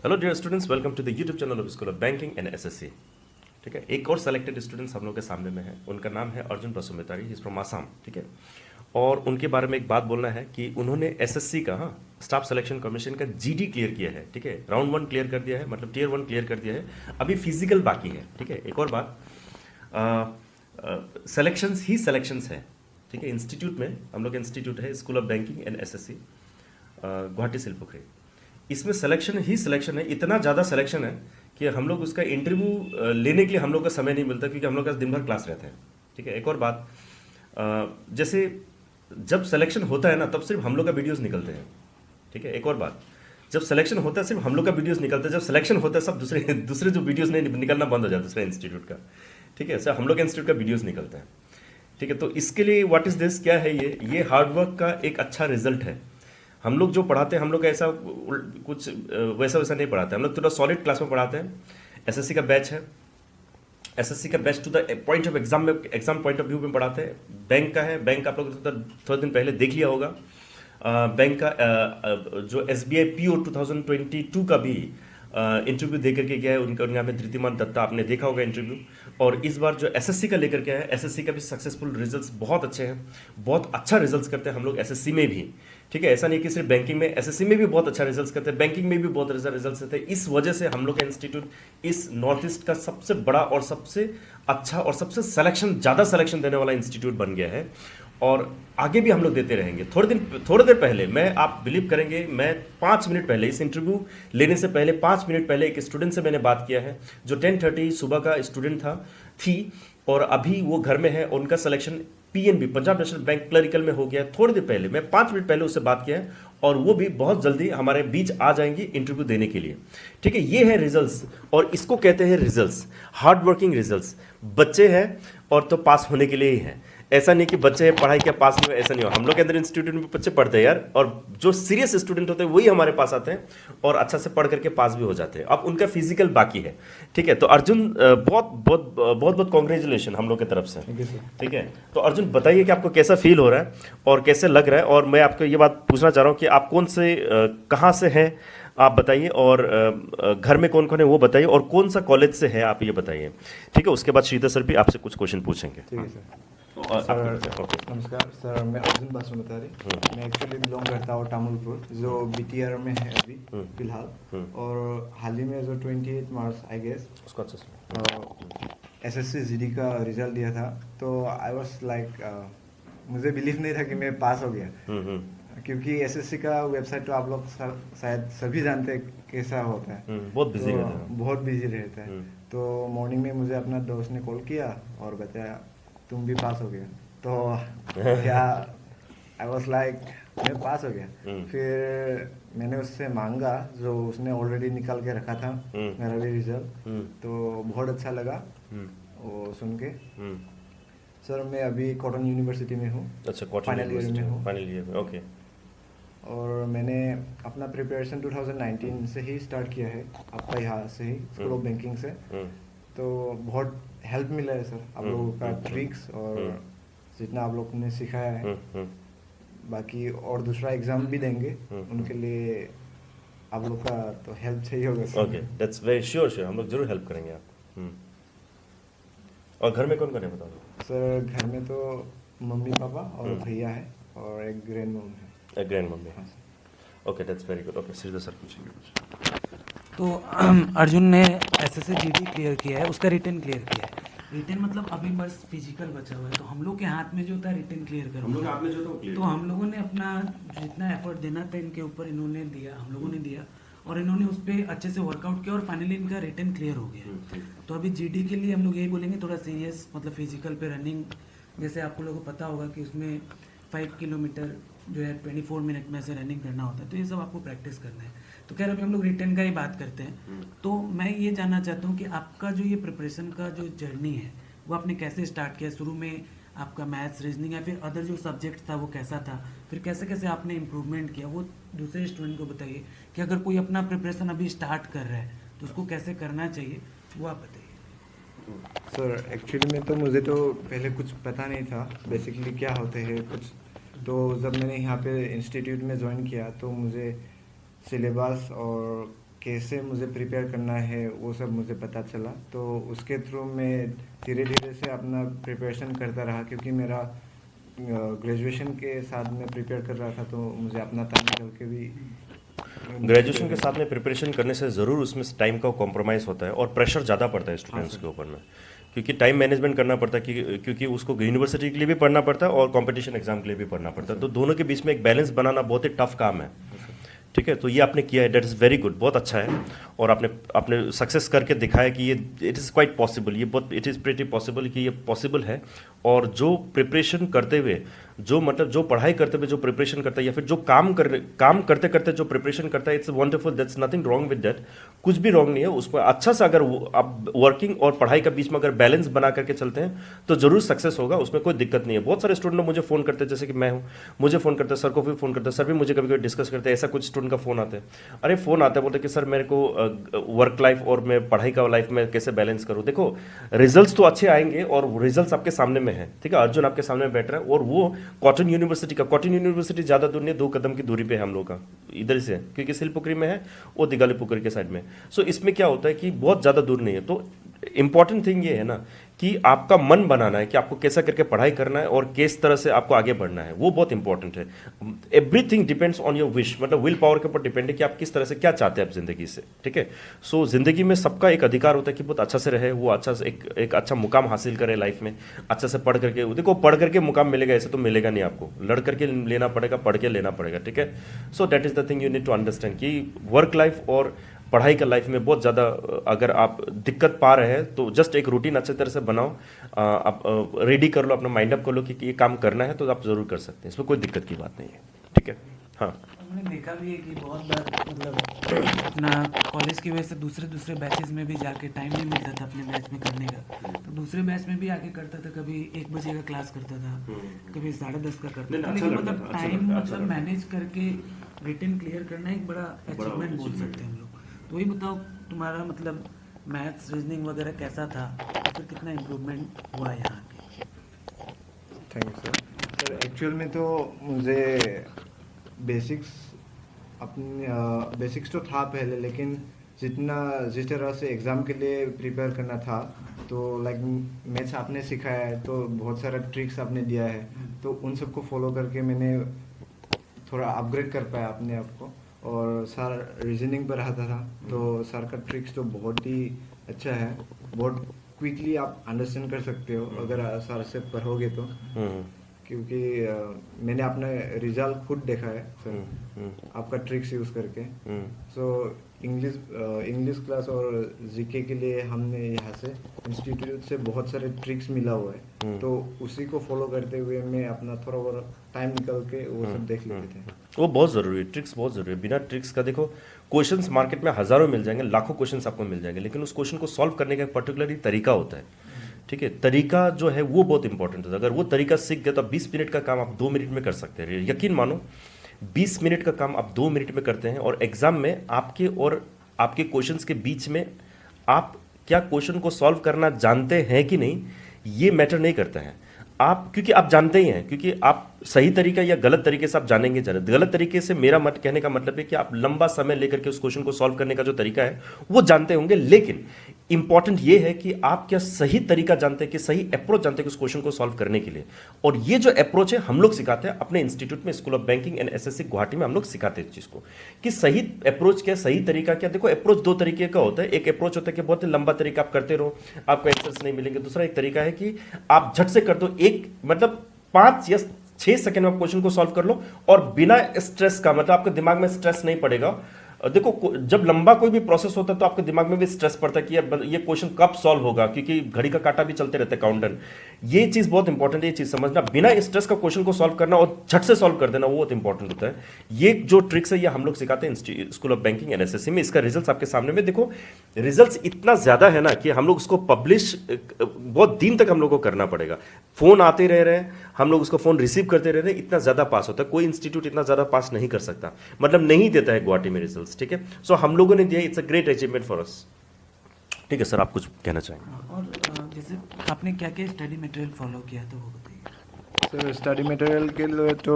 Hello dear students, welcome to the YouTube channel of school of banking and SSC. ठीक है, एक और selected students हम लोग के सामने में है। उनका नाम है Arjun Basumatary, he is from Assam. ठीक है, और उनके बारे में एक बात बोलना है कि उन्होंने एसएससी का स्टाफ सिलेक्शन कमीशन का जीडी क्लियर किया है। ठीक है, राउंड 1 क्लियर कर दिया है, मतलब टियर 1 क्लियर कर दिया है, अभी फिजिकल बाकी है। ठीक है, एक और बात, सिलेक्शंस ही सिलेक्शंस है। ठीक है, इंस्टीट्यूट में हम लोग इंस्टीट्यूट है school of banking and SSC Guwahati Silpukhuri, इसमें सिलेक्शन ही सिलेक्शन है। इतना ज़्यादा सिलेक्शन है कि हम लोग उसका इंटरव्यू लेने के लिए हम लोग का समय नहीं मिलता, क्योंकि हम लोग का दिन भर क्लास रहते हैं। ठीक है, एक और बात, जैसे जब सिलेक्शन होता है ना, तब सिर्फ हम लोग का वीडियोस निकलते हैं। ठीक है, एक और बात, जब सिलेक्शन होता है सिर्फ हम लोग का वीडियोस निकलता है, जब सिलेक्शन होता है सब दूसरे जो वीडियोस नहीं निकलना बंद हो जाता है दूसरे इंस्टीट्यूट का। ठीक है, सर हम लोग के इंस्टीट्यूट का वीडियोस निकलता है। ठीक है, तो इसके लिए व्हाट इज़ दिस, क्या है ये हार्डवर्क का एक अच्छा रिजल्ट है। हम लोग जो पढ़ाते हैं, हम लोग ऐसा कुछ वैसा नहीं पढ़ाते, हम लोग थोड़ा सॉलिड क्लास में पढ़ाते हैं। एसएससी का बैच है, एसएससी का batch to the point of exam में, एग्जाम पॉइंट ऑफ व्यू में पढ़ाते हैं। बैंक का है, बैंक आप लोग थोड़ा दिन पहले देख लिया होगा। बैंक का जो एसबीआई पीओ 2022 का भी इंटरव्यू दे करके गया है, उनका यहाँ पे धृतिमान दत्ता, आपने देखा होगा इंटरव्यू। और इस बार जो एसएससी का लेकर के आया है, एसएससी का भी सक्सेसफुल रिजल्ट्स बहुत अच्छे हैं, बहुत अच्छा रिजल्ट्स करते हैं हम लोग एसएससी में भी। ठीक है, ऐसा नहीं कि सिर्फ बैंकिंग में, एसएससी में भी बहुत अच्छा रिजल्ट्स करते हैं, बैंकिंग में भी बहुत अच्छा रिजल्ट्स करते हैं। इस वजह से हम लोग का इंस्टीट्यूट इस नॉर्थ ईस्ट का सबसे बड़ा और सबसे अच्छा और सबसे ज़्यादा सिलेक्शन देने वाला इंस्टीट्यूट बन गया है, और आगे भी हम लोग देते रहेंगे। थोड़ी देर पहले मैं, आप बिलीव करेंगे, मैं 5 मिनट पहले, इस इंटरव्यू लेने से पहले 5 मिनट पहले एक स्टूडेंट से मैंने बात किया है, जो 10:30 सुबह का स्टूडेंट थी, और अभी वो घर में है। उनका selection PNB, Punjab national bank clerical में हो गया है। थोड़ी देर पहले, मैं 5 मिनट पहले उससे बात किया है, और वो भी बहुत जल्दी हमारे बीच आ जाएंगी इंटरव्यू देने के लिए। ठीक है, ये है रिजल्ट्स, और इसको कहते हैं रिजल्ट्स, हार्ड वर्किंग रिजल्ट्स। बच्चे हैं और तो पास होने के लिए ही हैं, ऐसा नहीं कि बच्चे हैं पढ़ाई के पास नहीं हो, ऐसा नहीं हो। हम लोग के अंदर इंस्टीट्यूट में बच्चे पढ़ते हैं यार, और जो सीरियस स्टूडेंट होते हैं वही हमारे पास आते हैं और अच्छा से पढ़ करके पास भी हो जाते हैं। अब उनका फिजिकल बाकी है। ठीक है, तो अर्जुन बहुत बहुत बहुत बहुत कॉन्ग्रेचुलेशन हम लोग की तरफ से। ठीक है, तो अर्जुन बताइए कि आपको कैसा फील हो रहा है और कैसे लग रहा है। और मैं आपको ये बात पूछना चाह रहा हूँ कि आप कौन से कहाँ से हैं आप बताइए, और घर में कौन कौन है वो बताइए, और कौन सा कॉलेज से है आप ये बताइए। ठीक है, उसके बाद श्रीधर सर भी आपसे कुछ क्वेश्चन पूछेंगे। ठीक है सर। सर नमस्कार सर, मैं अर्जुन बसुमितारी। मैं एक्चुअली बिलोंग करता हूँ तामुलपुर, जो बीटीआर में है अभी फिलहाल। और हाल ही में जो 28 मार्च आई गेस उसको अच्छे से एसएससी जीडी का रिजल्ट दिया था, तो आई वाज लाइक, मुझे बिलीव नहीं था कि मैं पास हो गया। क्योंकि एसएससी का वेबसाइट तो आप लोग शायद सभी जानते हैं कैसा होता है, बहुत बिजी रहता है, बहुत बिजी रहता है। तो मॉर्निंग में मुझे अपना दोस्त ने कॉल किया और बताया तुम भी पास हो गया। तो क्या आई वाज लाइक, मैं पास हो गया। फिर मैंने उससे मांगा जो उसने ऑलरेडी निकाल के रखा था मेरा भी रिजल्ट, तो बहुत अच्छा लगा वो सुन के। सर मैं अभी कॉटन यूनिवर्सिटी में हूँ। अच्छा, कॉटन फाइनल ईयर में हूँ। फाइनल ईयर में, ओके। और मैंने अपना प्रिपरेशन 2019 से ही स्टार्ट किया है, आपका यहाँ से ही, स्कूल ऑफ बैंकिंग से। तो बहुत हेल्प मिला है सर आप लोगों का, ट्रिक्स और जितना आप लोगों ने सिखाया है। बाकी और दूसरा एग्जाम भी देंगे, उनके लिए आप लोग का तो हेल्प चाहिए होगा sir. Okay, that's very sure, हम लोग जरूर हेल्प करेंगे आप। और घर में कौन कौन है बताओ सर? घर में तो मम्मी पापा और भैया है, और एक ग्रैंड मम है। एक ग्रैंड मम्मी। हाँ, okay, that's very good. Okay, सीधा सर पूछिए। तो अर्जुन ने एसएससी जीडी क्लियर किया है, उसका रिटन क्लियर किया है। रिटन मतलब अभी बस फिजिकल बचा हुआ है, तो हम लोग के हाथ में जो था रिटन क्लियर करना, तो हम लोगों ने अपना जितना एफर्ट देना था इनके ऊपर इन्होंने दिया, हम लोगों ने दिया, और इन्होंने उस पर अच्छे से वर्कआउट किया, और फाइनली इनका रिटन क्लियर हो गया। तो अभी जीडी के लिए हम लोग यही बोलेंगे, थोड़ा सीरियस, मतलब फिजिकल पे रनिंग, जैसे आपको लोगों को पता होगा कि उसमें 5 किलोमीटर जो है 24 मिनट में से रनिंग करना होता है, तो ये सब आपको प्रैक्टिस करना है। तो खैर अभी हम लोग रिटर्न का ही बात करते हैं। तो मैं ये जानना चाहता हूँ कि आपका जो ये प्रिपरेशन का जो जर्नी है वो आपने कैसे स्टार्ट किया? शुरू में आपका मैथ्स, रीजनिंग या फिर अदर जो सब्जेक्ट था वो कैसा था, फिर कैसे कैसे आपने इम्प्रूवमेंट किया, वो दूसरे स्टूडेंट को बताइए कि अगर कोई अपना प्रिपरेशन अभी स्टार्ट कर रहा है तो उसको कैसे करना चाहिए, वो आप बताइए। सर एक्चुअली में तो मुझे तो पहले कुछ पता नहीं था बेसिकली क्या होते हैं कुछ। तो जब मैंने यहाँ पे इंस्टीट्यूट में ज्वाइन किया तो मुझे सिलेबस और कैसे मुझे प्रिपेयर करना है वो सब मुझे पता चला। तो उसके थ्रू मैं धीरे धीरे से अपना प्रिपरेशन करता रहा, क्योंकि मेरा ग्रेजुएशन के साथ में प्रिपेयर कर रहा था, तो मुझे अपना टाइम निकल के भी ग्रेजुएशन के साथ में प्रिपरेशन करने से ज़रूर उसमें टाइम का कॉम्प्रोमाइज़ होता है और प्रेशर ज़्यादा पड़ता है स्टूडेंट्स के ऊपर में, क्योंकि टाइम मैनेजमेंट करना पड़ता है क्योंकि उसको यूनिवर्सिटी के लिए भी पढ़ना पड़ता है और कंपटीशन एग्जाम के लिए भी पढ़ना पड़ता है, तो दोनों के बीच में एक बैलेंस बनाना बहुत ही टफ काम है। ठीक है, तो ये आपने किया है, डेट इज़ वेरी गुड, बहुत अच्छा है, और आपने सक्सेस करके दिखाया कि ये इट इज़ क्वाइट पॉसिबल, ये बहुत इट इज़ प्रीटी पॉसिबल कि ये पॉसिबल है। और जो प्रिपरेशन करते हुए जो पढ़ाई करते हुए जो प्रिपरेशन करता है, या फिर जो काम करते करते जो प्रिपरेशन करता है, it's wonderful, that's nothing wrong with that, कुछ भी रॉन्ग नहीं है उसमें। अच्छा से अगर आप वर्किंग और पढ़ाई के बीच में अगर बैलेंस बना करके चलते हैं तो जरूर सक्सेस होगा, उसमें कोई दिक्कत नहीं है। बहुत सारे स्टूडेंट मुझे फ़ोन करते हैं, जैसे कि मैं हूँ, मुझे फ़ोन करते हैं, सर को भी फ़ोन करते हैं, सर भी मुझे कभी कभी डिस्कस करते हैं, ऐसा कुछ स्टूडेंट का फ़ोन आता है, अरे फ़ोन आता है, बोलते कि सर मेरे को वर्क लाइफ और मैं पढ़ाई का लाइफ में कैसे बैलेंस करूँ। देखो, रिजल्ट्स तो अच्छे आएंगे और रिजल्ट्स आपके सामने में है, ठीक है, अर्जुन आपके सामने बैठ रहा है, और वो कॉटन यूनिवर्सिटी ज़्यादा दूर नहीं, 2 कदम की दूरी पे है हम लोग का, इधर से, क्योंकि सिलपुकरी में है, वो दिगालीपुकरी के साइड में। सो इसमें क्या होता है कि बहुत ज़्यादा दूर नहीं है। तो इंपॉर्टेंट थिंग ये है ना कि आपका मन बनाना है कि आपको कैसा करके पढ़ाई करना है और किस तरह से आपको आगे बढ़ना है, वो बहुत इंपॉर्टेंट है। Everything depends on your wish, मतलब विल पावर के ऊपर डिपेंड है कि आप किस तरह से क्या चाहते हैं आप जिंदगी से। ठीक है, सो जिंदगी में सबका एक अधिकार होता है कि बहुत अच्छा से रहे, वो अच्छा से एक अच्छा मुकाम हासिल करे लाइफ में, अच्छा से पढ़ करके। देखो, पढ़ करके मुकाम मिलेगा ऐसे तो मिलेगा नहीं, आपको लड़ करके लेना पड़ेगा, पढ़ के लेना पड़ेगा। ठीक है, so that is the thing you need to understand कि वर्क लाइफ और पढ़ाई का लाइफ में बहुत ज़्यादा अगर आप दिक्कत पा रहे हैं तो जस्ट एक रूटीन अच्छे तरह से बनाओ, आप रेडी कर लो, अपना माइंड अप कर लो कि ये काम करना है, तो आप ज़रूर कर सकते हैं, इसमें कोई दिक्कत की बात नहीं है। ठीक है, हाँ, हमने देखा भी है कि बहुत बार मतलब अपना कॉलेज की वजह से दूसरे बैचेस में भी जाके टाइम नहीं मिलता था अपने बैच में करने का, तो दूसरे बैच में भी आके करता था, कभी 1 बजे का क्लास करता था, कभी 10:30 का करता था, लेकिन मतलब टाइम मतलब मैनेज करके रिटन क्लियर करना एक बड़ा अचीवमेंट बोल सकते हैं हम लोग। तो वही बताओ, तुम्हारा मतलब मैथ्स रीजनिंग वगैरह कैसा था, फिर कितना इम्प्रूवमेंट हुआ यहाँ पे? Thank you sir. एक्चुअल में तो मुझे बेसिक्स तो था पहले, लेकिन जिस तरह से एग्ज़ाम के लिए प्रिपेयर करना था, तो लाइक मैथ्स आपने सिखाया है, तो बहुत सारा ट्रिक्स आपने दिया है, तो उन सबको फॉलो करके मैंने थोड़ा अपग्रेड कर पाया अपने आप को। और सर रीजनिंग पर आता था, तो सर का ट्रिक्स तो बहुत ही अच्छा है, बहुत क्विकली आप अंडरस्टैंड कर सकते हो अगर सर से पढ़ोगे तो, क्योंकि मैंने अपना रिजल्ट खुद देखा है सर आपका ट्रिक्स यूज़ करके। सो इंग्लिश क्लास और जीके के लिए हमने यहाँ से इंस्टीट्यूट से बहुत सारे ट्रिक्स मिला हुआ है, तो उसी को फॉलो करते हुए मैं अपना थोड़ा बहुत टाइम निकल के वो सब देख लेते थे। वो बहुत ज़रूरी है, ट्रिक्स बहुत ज़रूरी है। बिना ट्रिक्स का देखो, क्वेश्चंस मार्केट में हज़ारों मिल जाएंगे, लाखों क्वेश्चंस आपको मिल जाएंगे, लेकिन उस क्वेश्चन को सॉल्व करने का एक पर्टिकुलर तरीका होता है। ठीक है, तरीका जो है वो बहुत इंपॉर्टेंट होता है। अगर वो तरीका सीख गए तो 20 मिनट का काम आप 2 मिनट में कर सकते हैं। यकीन मानो, 20 मिनट का काम आप 2 मिनट में करते हैं, और एग्जाम में आपके और आपके क्वेश्चंस के बीच में आप क्या क्वेश्चन को सॉल्व करना जानते हैं कि नहीं, ये मैटर नहीं करता है। आप, क्योंकि आप जानते ही हैं, क्योंकि आप सही तरीका या गलत तरीके से आप जानेंगे। गलत तरीके से मेरा कहने का मतलब है कि आप लंबा समय लेकर के उस क्वेश्चन को सॉल्व करने का जो तरीका है वो जानते होंगे, लेकिन इंपॉर्टेंट ये है कि आप क्या सही तरीका जानते हैं, कि सही अप्रोच जानते हैं उस क्वेश्चन को सॉल्व करने के लिए। और ये जो अप्रोच है हम लोग सिखाते हैं अपने इंस्टीट्यूट में, school of banking and SSC Guwahati में हम लोग सिखाते हैं इस चीज़ को, कि सही अप्रोच क्या, सही तरीका क्या। देखो, अप्रोच 2 तरीके का होता है। एक अप्रोच होता है कि बहुत ही लंबा तरीका आप करते रहो, आपको आंसर्स नहीं मिलेंगे। दूसरा एक तरीका है कि आप झट से कर दो, एक मतलब 5 या 6 सेकंड में आप क्वेश्चन को सॉल्व कर लो, और बिना स्ट्रेस का, मतलब आपके दिमाग में स्ट्रेस नहीं पड़ेगा। देखो, जब लंबा कोई भी प्रोसेस होता है तो आपके दिमाग में भी स्ट्रेस पड़ता है कि यार ये क्वेश्चन कब सॉल्व होगा, क्योंकि घड़ी का कांटा भी चलते रहता है, काउंटर। ये चीज़ बहुत इंपॉर्टेंट है, ये चीज़ समझना। बिना स्ट्रेस का क्वेश्चन को सॉल्व करना और झट से सॉल्व कर देना, वो बहुत इंपॉर्टेंट होता है। ये जो ट्रिक्स है ये हम लोग सिखाते हैं school of banking and SSC में। इसका रिजल्ट आपके सामने में देखो, रिजल्ट इतना ज़्यादा है ना कि हम लोग उसको पब्लिश बहुत दिन तक हम लोग को करना पड़ेगा। फ़ोन आते रह रहे हैं, हम लोग उसको फ़ोन रिसीव करते रह रहे हैं, इतना ज़्यादा पास होता है। कोई इंस्टीट्यूट इतना ज़्यादा पास नहीं कर सकता, मतलब नहीं देता है गुवाहाटी में रिजल्ट। ठीक है, सो हम लोगों ने दिया, it's a great achievement for us. ठीक है सर, आप कुछ कहना चाहेंगे? और जैसे आपने क्या क्या स्टडी मटेरियल फॉलो किया तो वो बताइए। सर स्टडी मटेरियल के लिए तो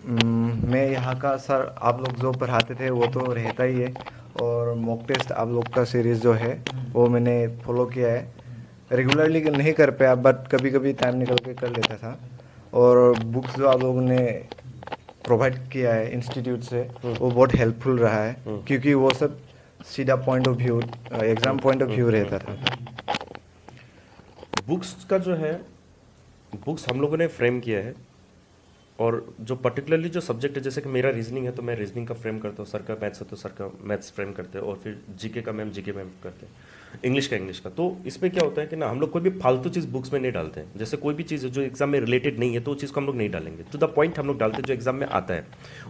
मैं यहाँ का सर आप लोग जो पढ़ाते थे वो तो रहता ही है, और मॉक टेस्ट आप लोग का सीरीज़ जो है वो मैंने फॉलो किया है। रेगुलरली नहीं कर पाया बट कभी कभी टाइम निकल के कर लेता था। और बुक्स जो आप लोगों ने प्रोवाइड किया है इंस्टीट्यूट से वो बहुत हेल्पफुल रहा है, क्योंकि वो सब सीधा point of view, exam point of view रहता था। बुक्स का जो है, बुक्स हम लोगों ने फ्रेम किया है, और जो पर्टिकुलरली जो सब्जेक्ट है, जैसे कि मेरा रीजनिंग है तो मैं रीजनिंग का फ्रेम करता हूँ, सर का मैथ्स है तो सर का मैथ्स फ्रेम करते हैं, और फिर जीके का मैम जीके मैम करते हैं, इंग्लिश का इंग्लिश का। तो इसमें क्या होता है कि ना हम लोग कोई भी फालतू चीज़ बुक्स में नहीं डालते हैं। जैसे कोई भी चीज़ है जो एग्जाम में रिलेटेड नहीं है तो उस चीज़ को हम लोग नहीं डालेंगे, टू द पॉइंट हम लोग डालते हैं जो एग्जाम में आता है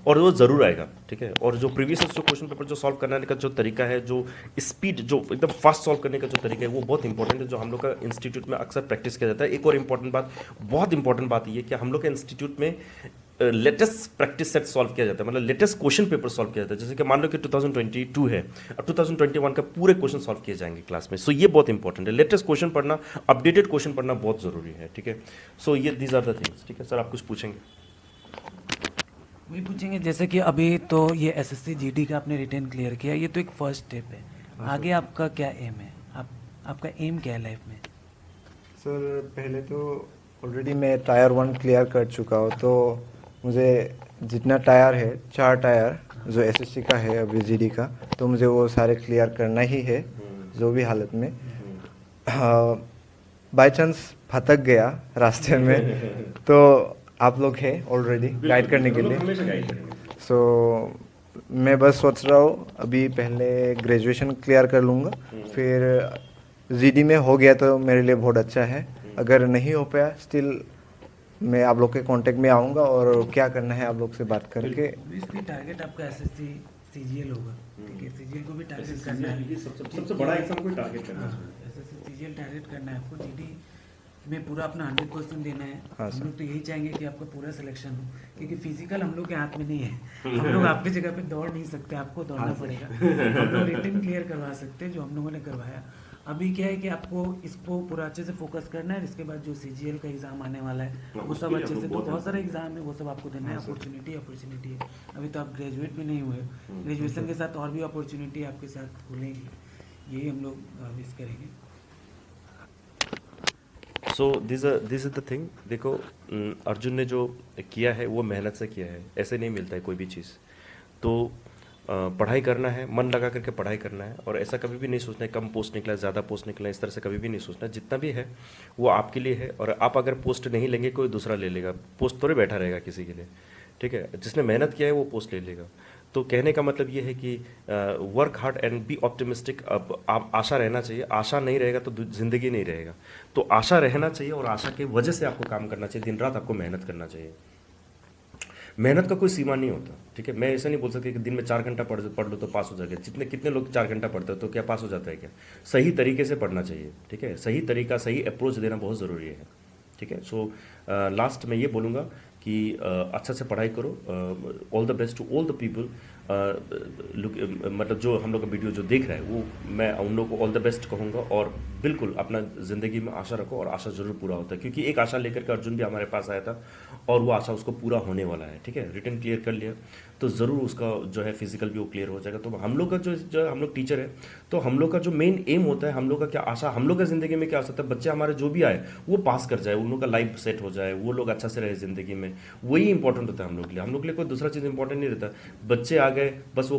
और वो ज़रूर आएगा, ठीक है। और जो प्रीवियस जो क्वेश्चन पेपर जो सॉल्व करने का जो तरीका है, जो स्पीड, जो एकदम फास्ट सॉल्व करने का जो तरीका है, वो बहुत इंपॉर्टेंट है, जो हम लोग का इंस्टीट्यूट में अक्सर प्रैक्टिस किया जाता है। एक और इंपॉर्टेंट बात, बहुत इंपॉर्टेंट बात ये है कि हम लोग के इंस्टीट्यूट में लेटेस्ट प्रैक्टिस सेट सॉल्व किया जाता है, मतलब लेटेस्ट क्वेश्चन पेपर सॉल्व किया जाता है। जैसे कि मान लो कि 2022 है, अब 2021 का पूरे क्वेश्चन सॉल्व किए जाएंगे क्लास में। सो ये बहुत इंपॉर्टेंट है, लेटेस्ट क्वेश्चन पढ़ना, अपडेटेड क्वेश्चन पढ़ना बहुत जरूरी है, ठीक है। सो ये दीज आर द थिंग्स, ठीक है। सर आप कुछ पूछेंगे? वही पूछेंगे, जैसे कि अभी तो ये एसएससी जीडी का आपने रिटेन क्लियर किया, ये तो एक फर्स्ट स्टेप है, आगे आपका क्या एम है? आपका एम क्या है लाइफ में? सर पहले तो ऑलरेडी मैं टायर 1 क्लियर कर चुका हूँ, तो मुझे जितना टायर है, 4 टायर जो एसएससी का है अभी जीडी का, तो मुझे वो सारे क्लियर करना ही है जो भी हालत में। बाय चांस फटक गया रास्ते में तो आप लोग हैं ऑलरेडी गाइड करने के लिए। सो मैं बस सोच रहा हूँ अभी पहले ग्रेजुएशन क्लियर कर लूँगा, फिर जीडी में हो गया तो मेरे लिए बहुत अच्छा है। अगर नहीं हो पाया स्टिल मैं आप लोग के कांटेक्ट में आऊँगा और क्या करना है आप लोग से बात करके। ऑब्वियसली टारगेट आपका एसएससी सीजीएल होगा, ठीक है। सीजीएल को भी टारगेट करना है, सबसे बड़ा एग्जाम को टारगेट करना है। एसएससी सीजीएल टारगेट करना है आपको, जीडी में पूरा अपना 100% देना है। हाँ, हम लोग तो यही चाहेंगे कि आपका पूरा सिलेक्शन हो, क्योंकि फिजिकल हम लोग के हाथ में नहीं है। हम लोग आपकी जगह पे दौड़ नहीं सकते, आपको दौड़ना पड़ेगा। हम लोग रिटन क्लियर करवा सकते हैं जो हम लोगों ने करवाया। अभी क्या है कि आपको इसको पूरा अच्छे से फोकस करना है, इसके बाद जो सीजीएल का एग्जाम आने वाला है वो सब अच्छे से, तो बहुत सारे एग्जाम है वो सब आपको देना है। अपॉर्चुनिटी है। अभी तो आप ग्रेजुएट भी नहीं हुए, ग्रेजुएशन के साथ और भी अपॉर्चुनिटी आपके साथ खुलेगी, यही हम लोग विश करेंगे। So this is the thing. देखो, अर्जुन ने जो किया है वो मेहनत से किया है, ऐसे नहीं मिलता है कोई भी चीज़। तो पढ़ाई करना है, मन लगा करके पढ़ाई करना है, और ऐसा कभी भी नहीं सोचना है कम पोस्ट निकला, ज़्यादा पोस्ट निकला, इस तरह से कभी भी नहीं सोचना। जितना भी है वो आपके लिए है, और आप अगर पोस्ट नहीं लेंगे कोई दूसरा ले लेगा, पोस्ट थोड़े बैठा रहेगा किसी के लिए, ठीक है। जिसने मेहनत किया है वो पोस्ट ले लेगा। तो कहने का मतलब ये है कि work hard and be optimistic. अब आप आशा रहना चाहिए, आशा नहीं रहेगा तो ज़िंदगी नहीं रहेगा। तो आशा रहना चाहिए, और आशा की वजह से आपको काम करना चाहिए, दिन रात आपको मेहनत करना चाहिए। मेहनत का कोई सीमा नहीं होता, ठीक है। मैं ऐसा नहीं बोल सकती कि दिन में 4 घंटा पढ़ लो तो पास हो जाएगा। कितने लोग 4 घंटा पढ़ते हैं तो क्या पास हो जाता है क्या? सही तरीके से पढ़ना चाहिए, ठीक है। सही तरीका, सही अप्रोच देना बहुत ज़रूरी है, ठीक है। सो लास्ट मैं ये बोलूँगा कि अच्छा से पढ़ाई करो। All the best to all the people. मतलब जो हम लोग का वीडियो जो देख रहा है वो, मैं उन लोगों को ऑल द बेस्ट कहूँगा, और बिल्कुल अपना ज़िंदगी में आशा रखो, और आशा ज़रूर पूरा होता है। क्योंकि एक आशा लेकर के अर्जुन भी हमारे पास आया था, और वो आशा उसको पूरा होने वाला है, ठीक है। रिटन क्लियर कर लिया तो ज़रूर उसका जो है फिजिकल भी वो क्लियर हो जाएगा। तो हम लोग का जो हम लोग टीचर है, तो हम लोग का जो मेन एम होता है, हम लोग का क्या आशा, हम लोग का ज़िंदगी में क्या होता है, बच्चे हमारे जो भी आए वो पास कर जाए, उन लोग का लाइफ सेट हो जाए, वो लोग अच्छा से रहे ज़िंदगी में, वही इंपॉर्टेंट होता है हम लोग के लिए। हम लोग के लिए कोई दूसरा चीज़ इंपॉर्टेंट नहीं रहता। बच्चे आ गए बस वो